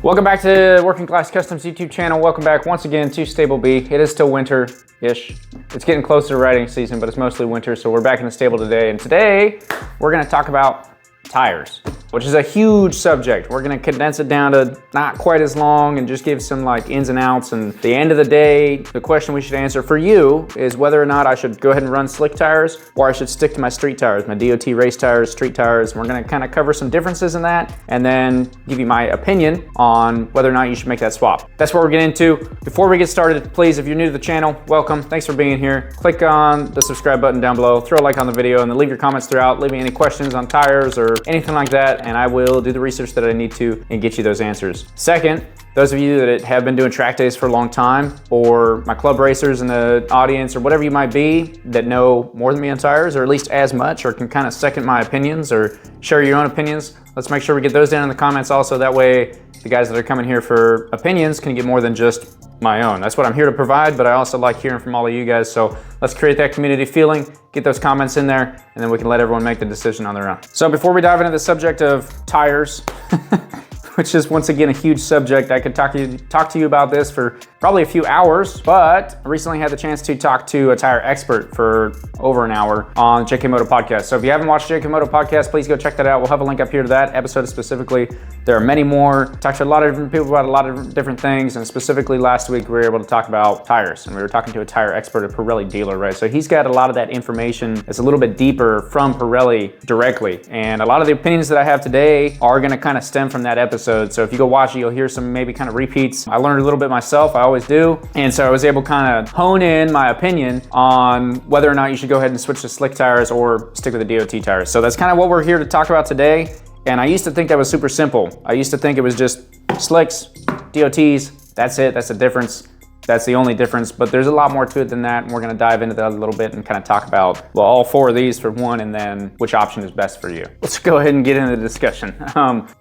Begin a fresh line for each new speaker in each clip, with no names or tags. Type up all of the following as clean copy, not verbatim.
Welcome back to Working Class Customs YouTube channel. Welcome back once again to Stable B. It is still winter-ish. It's getting closer to riding season, but it's mostly winter, so we're back in the stable today. And today, we're gonna talk about tires, which is a huge subject. We're gonna condense it down to not quite as long and just give some like ins and outs. And at the end of the day, the question we should answer for you is whether or not I should go ahead and run slick tires or I should stick to my street tires, my DOT race tires, street tires. We're gonna kind of cover some differences in that and then give you my opinion on whether or not you should make that swap. That's what we're getting into. Before we get started, please, if you're new to the channel, welcome. Thanks for being here. Click on the subscribe button down below, throw a like on the video, and then leave your comments throughout. Leave me any questions on tires or anything like that, and I will do the research that I need to and get you those answers. Second, those of you that have been doing track days for a long time, or my club racers in the audience, or whatever you might be that know more than me on tires, or at least as much, or can kind of second my opinions or share your own opinions, let's make sure we get those down in the comments also. That way, the guys that are coming here for opinions can get more than just my own. That's what I'm here to provide, but I also like hearing from all of you guys. So let's create that community feeling, get those comments in there, and then we can let everyone make the decision on their own. So before we dive into the subject of tires, which is once again a huge subject, I could talk to you about this for probably a few hours, but I recently had the chance to talk to a tire expert for over an hour on JK Moto Podcast. So if you haven't watched JK Moto Podcast, please go check that out. We'll have a link up here to that episode specifically. There are many more. Talked to a lot of different people about a lot of different things, and specifically last week we were able to talk about tires, and we were talking to a tire expert, a Pirelli dealer, right? So he's got a lot of that information that's a little bit deeper from Pirelli directly, and a lot of the opinions that I have today are gonna kind of stem from that episode. So if you go watch it, you'll hear some maybe kind of repeats. I learned a little bit myself, I always do, and so I was able to kind of hone in my opinion on whether or not you should go ahead and switch to slick tires or stick with the DOT tires. So that's kind of what we're here to talk about today. And I used to think that was super simple. I used to think it was just slicks, DOTs, that's it, that's the difference. That's the only difference, but there's a lot more to it than that, and we're gonna dive into that a little bit and kind of talk about, well, all four of these for one, and then which option is best for you. Let's go ahead and get into the discussion.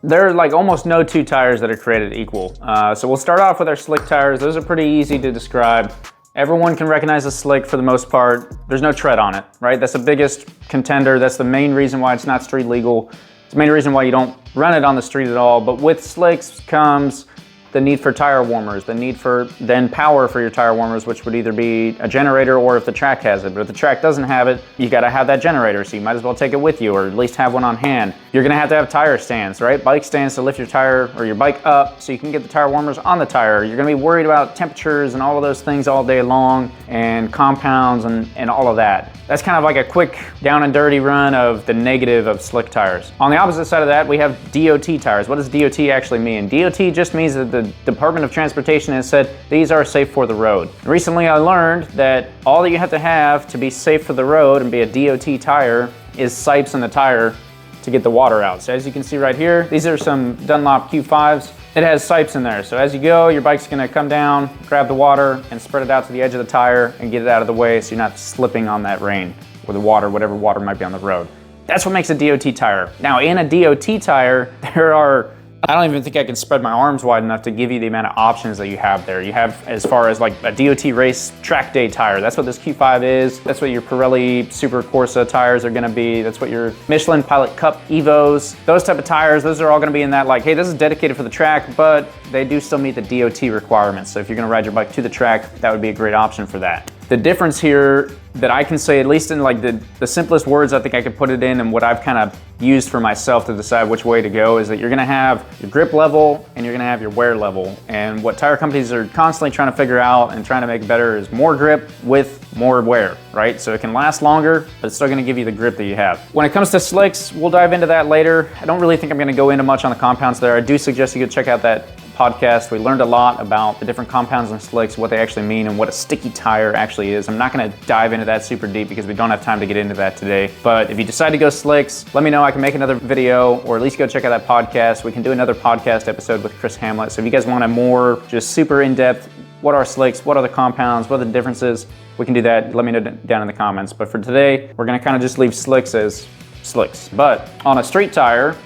There are like almost no two tires that are created equal. So we'll start off with our slick tires. Those are pretty easy to describe. Everyone can recognize a slick for the most part. There's no tread on it, right? That's the biggest contender. That's the main reason why it's not street legal. It's the main reason why you don't run it on the street at all. But with slicks comes the need for tire warmers, the need for then power for your tire warmers, which would either be a generator or if the track has it. But if the track doesn't have it, you gotta have that generator, so you might as well take it with you or at least have one on hand. You're gonna have to have tire stands, right? Bike stands to lift your tire or your bike up so you can get the tire warmers on the tire. You're gonna be worried about temperatures and all of those things all day long, and compounds and all of that. That's kind of like a quick down and dirty run of the negative of slick tires. On the opposite side of that, we have DOT tires. What does DOT actually mean? DOT just means that the Department of Transportation has said these are safe for the road. Recently I learned that all that you have to be safe for the road and be a DOT tire is sipes in the tire to get the water out. So as you can see right here, these are some Dunlop Q5s. It has sipes in there. So as you go, your bike's gonna come down, grab the water, and spread it out to the edge of the tire and get it out of the way so you're not slipping on that rain or the water, whatever water might be on the road. That's what makes a DOT tire. Now in a DOT tire, there are, I don't even think I can spread my arms wide enough to give you the amount of options that you have there. You have as far as like a DOT race track day tire. That's what this Q5 is. That's what your Pirelli Super Corsa tires are gonna be. That's what your Michelin Pilot Cup Evos, those type of tires, those are all gonna be in that like, hey, this is dedicated for the track, but they do still meet the DOT requirements. So if you're gonna ride your bike to the track, that would be a great option for that. The difference here that I can say, at least in like the simplest words I think I could put it in and what I've kind of used for myself to decide which way to go, is that you're gonna have your grip level and you're gonna have your wear level. And what tire companies are constantly trying to figure out and trying to make better is more grip with more wear, right? So it can last longer, but it's still gonna give you the grip that you have. When it comes to slicks, we'll dive into that later. I don't really think I'm gonna go into much on the compounds there. I do suggest you go check out that podcast. We learned a lot about the different compounds and slicks, what they actually mean, and what a sticky tire actually is. I'm not gonna dive into that super deep because we don't have time to get into that today. But if you decide to go slicks, let me know. I can make another video, or at least go check out that podcast. We can do another podcast episode with Chris Hamlet. So if you guys want a more just super in-depth, what are slicks, what are the compounds, what are the differences, we can do that. Let me know down in the comments. But for today, we're gonna kind of just leave slicks as slicks. But on a street tire,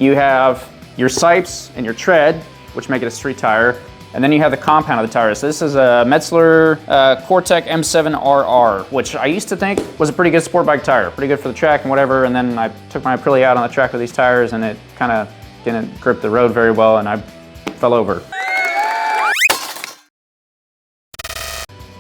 you have your sipes and your tread, which make it a street tire. And then you have the compound of the tire. So this is a Metzeler Cortec M7RR, which I used to think was a pretty good sport bike tire, pretty good for the track and whatever. And then I took my Aprilia out on the track with these tires and it kind of didn't grip the road very well. And I fell over.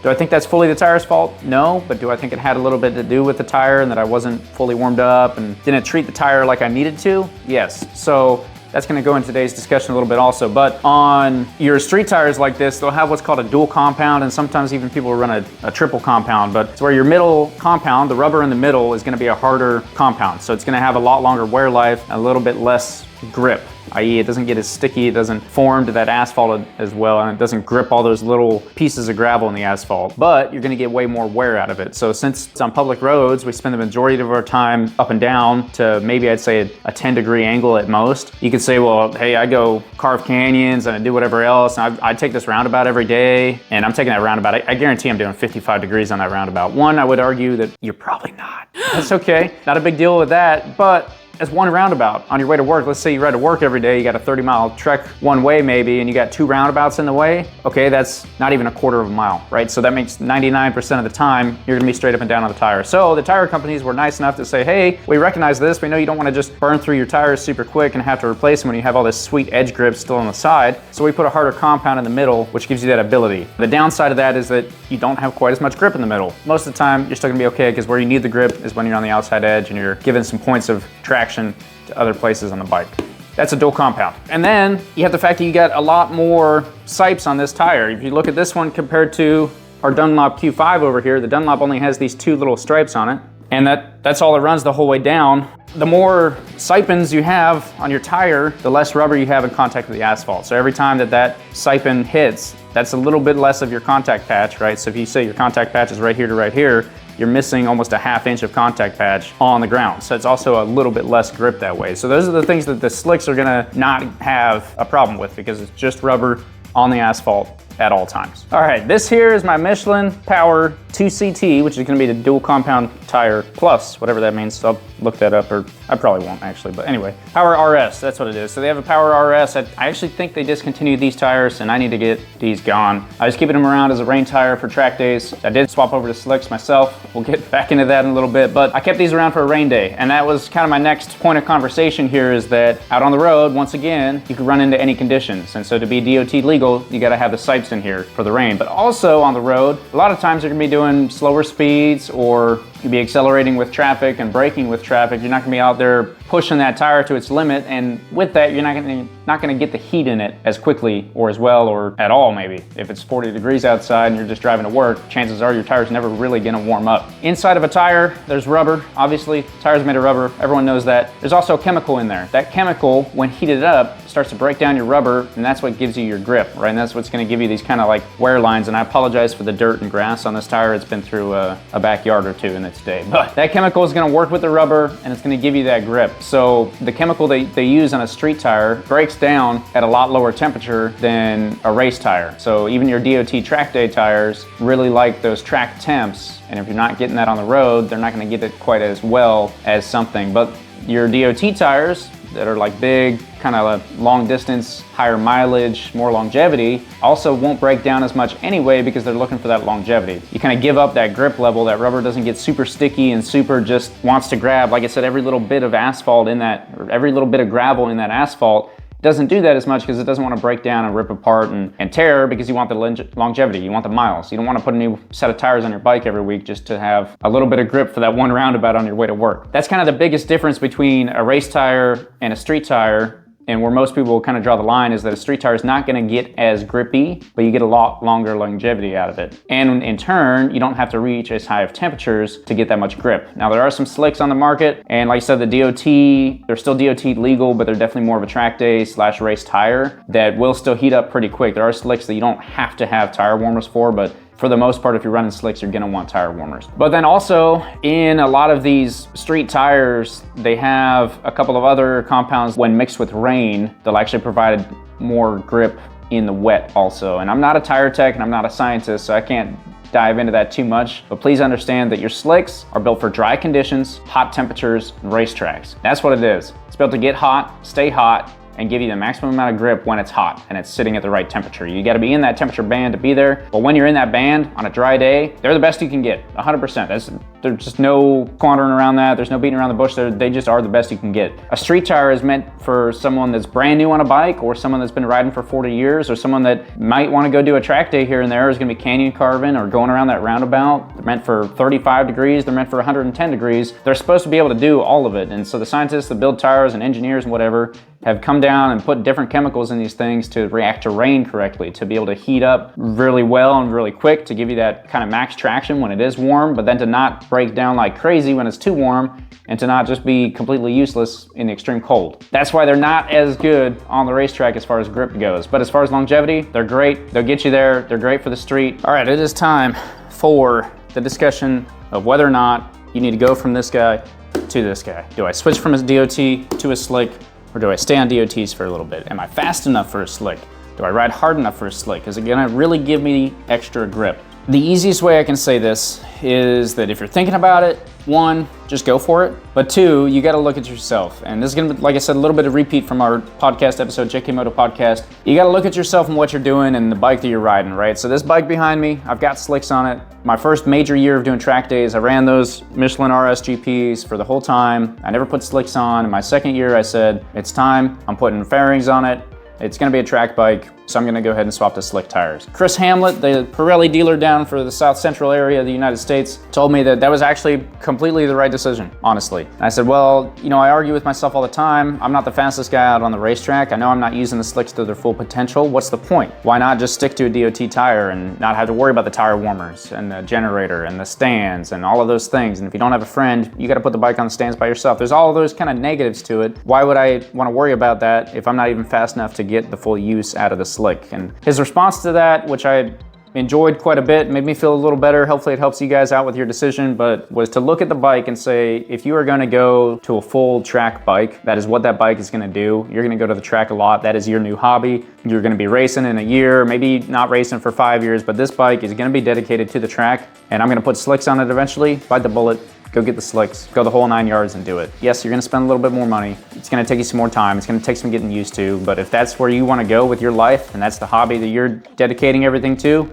Do I think that's fully the tire's fault? No, but do I think it had a little bit to do with the tire and that I wasn't fully warmed up and didn't treat the tire like I needed to? Yes. So that's gonna go in today's discussion a little bit also. But on your street tires like this, they'll have what's called a dual compound, and sometimes even people will run a triple compound, but it's where your middle compound, the rubber in the middle, is gonna be a harder compound. So it's gonna have a lot longer wear life, a little bit less grip, i.e. it doesn't get as sticky, it doesn't form to that asphalt as well, and it doesn't grip all those little pieces of gravel in the asphalt, but you're gonna get way more wear out of it. So since it's on public roads, we spend the majority of our time up and down to maybe I'd say a 10-degree angle at most. You could say, well, hey, I go carve canyons and I do whatever else, and I take this roundabout every day, and I'm taking that roundabout. I guarantee I'm doing 55 degrees on that roundabout. One, I would argue that you're probably not. That's okay, not a big deal with that, but as one roundabout on your way to work, let's say you ride to work every day, you got a 30-mile trek one way maybe, and you got 2 roundabouts in the way, okay, that's not even a quarter of a mile, right? So that makes 99% of the time, you're gonna be straight up and down on the tire. So the tire companies were nice enough to say, hey, we recognize this, we know you don't wanna just burn through your tires super quick and have to replace them when you have all this sweet edge grip still on the side. So we put a harder compound in the middle, which gives you that ability. The downside of that is that you don't have quite as much grip in the middle. Most of the time, you're still gonna be okay, because where you need the grip is when you're on the outside edge and you're given some points of traction to other places on the bike. That's a dual compound. And then you have the fact that you got a lot more sipes on this tire. If you look at this one compared to our Dunlop Q5 over here, the Dunlop only has these 2 little stripes on it, and that's all it runs the whole way down. The more sipens you have on your tire, the less rubber you have in contact with the asphalt. So every time that sipen hits, that's a little bit less of your contact patch, right? So if you say your contact patch is right here to right here, you're missing almost a ½ inch of contact patch on the ground. So it's also a little bit less grip that way. So those are the things that the slicks are gonna not have a problem with, because it's just rubber on the asphalt at all times. All right, this here is my Michelin Power 2CT, which is gonna be the dual compound tire plus, whatever that means. So I'll look that up, or I probably won't actually, but anyway. Power RS, that's what it is. So they have a Power RS. I actually think they discontinued these tires, and I need to get these gone. I was keeping them around as a rain tire for track days. I did swap over to slicks myself. We'll get back into that in a little bit, but I kept these around for a rain day, and that was kind of my next point of conversation here, is that out on the road, once again, you could run into any conditions. And so to be DOT legal, you gotta have the sipes in here for the rain. But also on the road, a lot of times you're gonna be doing slower speeds, or you'll be accelerating with traffic and braking with traffic. You're not gonna be out there pushing that tire to its limit, and with that, you're not gonna get the heat in it as quickly or as well or at all maybe. If it's 40 degrees outside and you're just driving to work, chances are your tire's never really gonna warm up. Inside of a tire, there's rubber. Obviously, tire's made of rubber. Everyone knows that. There's also a chemical in there. That chemical, when heated up, starts to break down your rubber, and that's what gives you your grip, right? And that's what's gonna give you these kind of like wear lines. And I apologize for the dirt and grass on this tire. It's been through a backyard or two in its day. But that chemical is gonna work with the rubber, and it's gonna give you that grip. So the chemical they use on a street tire breaks down at a lot lower temperature than a race tire. So even your DOT track day tires really like those track temps, and if you're not getting that on the road, they're not gonna get it quite as well as something. But your DOT tires that are like big, kind of long distance, higher mileage, more longevity, also won't break down as much anyway, because they're looking for that longevity. You kind of give up that grip level, that rubber doesn't get super sticky and super just wants to grab, like I said, every little bit of asphalt in that, or every little bit of gravel in that asphalt. Doesn't do that as much because it doesn't want to break down and rip apart and tear, because you want the longevity, you want the miles. You don't want to put a new set of tires on your bike every week just to have a little bit of grip for that one roundabout on your way to work. That's kind of the biggest difference between a race tire and a street tire. And where most people kind of draw the line is that a street tire is not going to get as grippy, but you get a lot longer longevity out of it. And in turn, you don't have to reach as high of temperatures to get that much grip. Now, there are some slicks on the market, and like I said, the DOT, they're still DOT legal, but they're definitely more of a track day / race tire that will still heat up pretty quick. There are slicks that you don't have to have tire warmers for, but for the most part, if you're running slicks, you're gonna want tire warmers. But then also, in a lot of these street tires, they have a couple of other compounds. When mixed with rain, they'll actually provide more grip in the wet also. And I'm not a tire tech and I'm not a scientist, so I can't dive into that too much, but please understand that your slicks are built for dry conditions, hot temperatures, and racetracks. That's what it is. It's built to get hot, stay hot, and give you the maximum amount of grip when it's hot and it's sitting at the right temperature. You gotta be in that temperature band to be there, but when you're in that band on a dry day, they're the best you can get, 100%. There's just no squandering around that. There's no beating around the bush. They just are the best you can get. A street tire is meant for someone that's brand new on a bike, or someone that's been riding for 40 years, or someone that might want to go do a track day here and there, is gonna be canyon carving or going around that roundabout. They're meant for 35 degrees, they're meant for 110 degrees. They're supposed to be able to do all of it. And so the scientists that build tires and engineers and whatever have come down and put different chemicals in these things to react to rain correctly, to be able to heat up really well and really quick, to give you that kind of max traction when it is warm, but then to not break down like crazy when it's too warm, and to not just be completely useless in the extreme cold. That's why they're not as good on the racetrack as far as grip goes. But as far as longevity, they're great. They'll get you there. They're great for the street. All right, it is time for the discussion of whether or not you need to go from this guy to this guy. Do I switch from a DOT to a slick, or do I stay on DOTs for a little bit? Am I fast enough for a slick? Do I ride hard enough for a slick? Is it gonna really give me extra grip? The easiest way I can say this is that if you're thinking about it, one, just go for it. But two, you gotta look at yourself. And this is gonna be, like I said, a little bit of repeat from our podcast episode, JK Moto Podcast. You gotta look at yourself and what you're doing and the bike that you're riding, right? So this bike behind me, I've got slicks on it. My first major year of doing track days, I ran those Michelin RS GPs for the whole time. I never put slicks on. In my second year, I said, it's time, I'm putting fairings on it. It's gonna be a track bike, so I'm gonna go ahead and swap to slick tires. Chris Hamlet, the Pirelli dealer down for the South Central area of the United States, told me that that was actually completely the right decision, honestly. And I said, well, you know, I argue with myself all the time. I'm not the fastest guy out on the racetrack. I know I'm not using the slicks to their full potential. What's the point? Why not just stick to a DOT tire and not have to worry about the tire warmers and the generator and the stands and all of those things? And if you don't have a friend, you gotta put the bike on the stands by yourself. There's all of those kind of negatives to it. Why would I wanna worry about that if I'm not even fast enough to get the full use out of the slick? And his response to that, which I enjoyed quite a bit, made me feel a little better. Hopefully it helps you guys out with your decision, but was to look at the bike and say, if you are gonna go to a full track bike, that is what that bike is gonna do. You're gonna go to the track a lot. That is your new hobby. You're gonna be racing in a year, maybe not racing for 5 years, but this bike is gonna be dedicated to the track, and I'm gonna put slicks on it eventually. Bite the bullet. Go get the slicks, go the whole 9 yards and do it. Yes, you're gonna spend a little bit more money. It's gonna take you some more time. It's gonna take some getting used to, but if that's where you wanna go with your life and that's the hobby that you're dedicating everything to,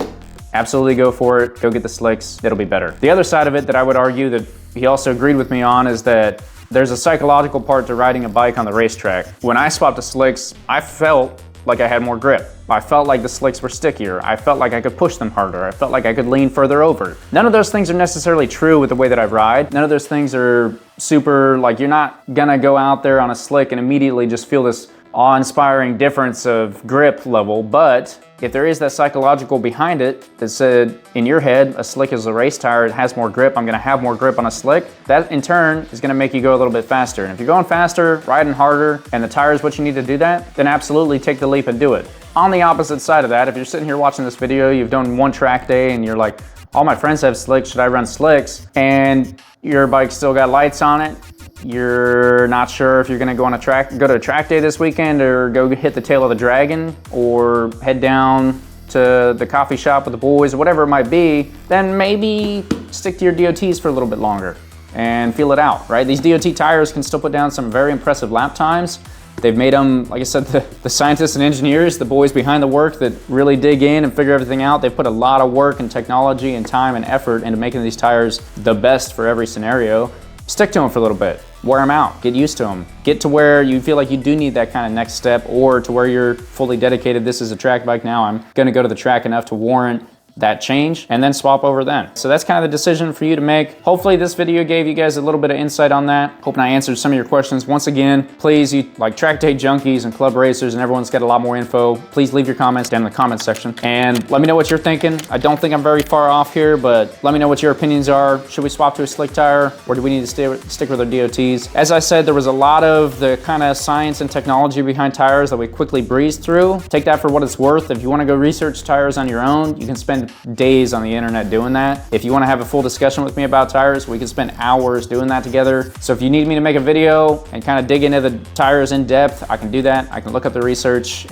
absolutely go for it. Go get the slicks, it'll be better. The other side of it that I would argue that he also agreed with me on is that there's a psychological part to riding a bike on the racetrack. When I swapped to slicks, I felt like I had more grip. I felt like the slicks were stickier. I felt like I could push them harder. I felt like I could lean further over. None of those things are necessarily true with the way that I ride. None of those things are super, like you're not gonna go out there on a slick and immediately just feel this awe-inspiring difference of grip level, but if there is that psychological behind it that said in your head, a slick is a race tire, it has more grip, I'm gonna have more grip on a slick, that in turn is gonna make you go a little bit faster. And if you're going faster, riding harder, and the tire is what you need to do that, then absolutely take the leap and do it. On the opposite side of that, if you're sitting here watching this video, you've done one track day and you're like, all my friends have slicks, should I run slicks? And your bike's still got lights on it, you're not sure if you're gonna go to a track day this weekend, or go hit the tail of the dragon, or head down to the coffee shop with the boys, or whatever it might be, then maybe stick to your DOTs for a little bit longer and feel it out, right? These DOT tires can still put down some very impressive lap times. They've made them, like I said, the scientists and engineers, the boys behind the work that really dig in and figure everything out, they've put a lot of work and technology and time and effort into making these tires the best for every scenario. Stick to them for a little bit, wear them out, get used to them. Get to where you feel like you do need that kind of next step, or to where you're fully dedicated, this is a track bike now, I'm gonna go to the track enough to warrant that change, and then swap over then. So that's kind of the decision for you to make. Hopefully this video gave you guys a little bit of insight on that. Hoping I answered some of your questions. Once again, please, you like track day junkies and club racers and everyone's got a lot more info, please leave your comments down in the comment section and let me know what you're thinking. I don't think I'm very far off here, but let me know what your opinions are. Should we swap to a slick tire, or do we need to stick with our DOTs? As I said, there was a lot of the kind of science and technology behind tires that we quickly breezed through. Take that for what it's worth. If you want to go research tires on your own, you can spend spend days on the internet doing that. If you want to have a full discussion with me about tires, we can spend hours doing that together. So if you need me to make a video and kind of dig into the tires in depth, I can do that. I can look up the research.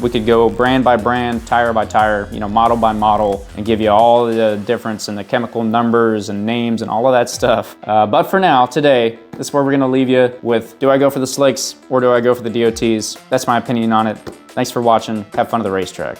We could go brand by brand, tire by tire, you know, model by model, and give you all the difference in the chemical numbers and names and all of that stuff. But for now, today, this is where we're gonna leave you with, do I go for the slicks or do I go for the DOTs? That's my opinion on it. Thanks for watching. Have fun at the racetrack.